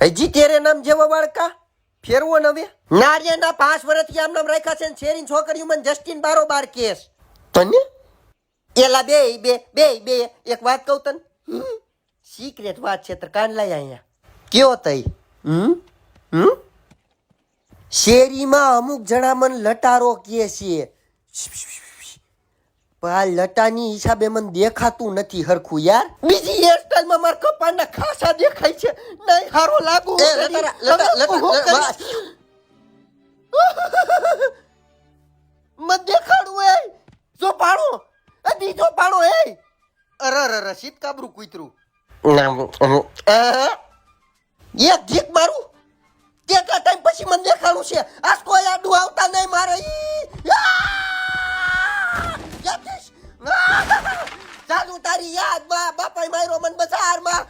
હજી તેરે નામ જેવા વાળકા ફેરવો ને હવે નારિયાના 5 વર્ષથી આમ નામ રાખ્યા છે ને શેરીન છોકરીઓ મને જસ્ટિન બારોબાર કેસ તને એલા બે એક વાત કહું તને સિક્રેટ વાત છે તો કાન લાય અહીંયા કયો તઈ શેરીમાં અમુક જણા મને લટારો કહે છે પણ લટાની હિસાબે મને દેખાતું નથી હરખું યાર બીજી હેરસ્ટાઈલમાં મારા કપાળના ખાસા દેખાય છે નહીં હારો લાગુ મત દેખાડું એ જો પાડો બીજો પાડો એ અરે શીત કાબરું કૂતરું એક જીક મારું કેટલા ટાઈમ પછી મને દેખાડું છે આ કોઈ આડું આવતા નહીં મારે ચાલુ તારી યાદ બાપાએ માર્યો મને બજારમાં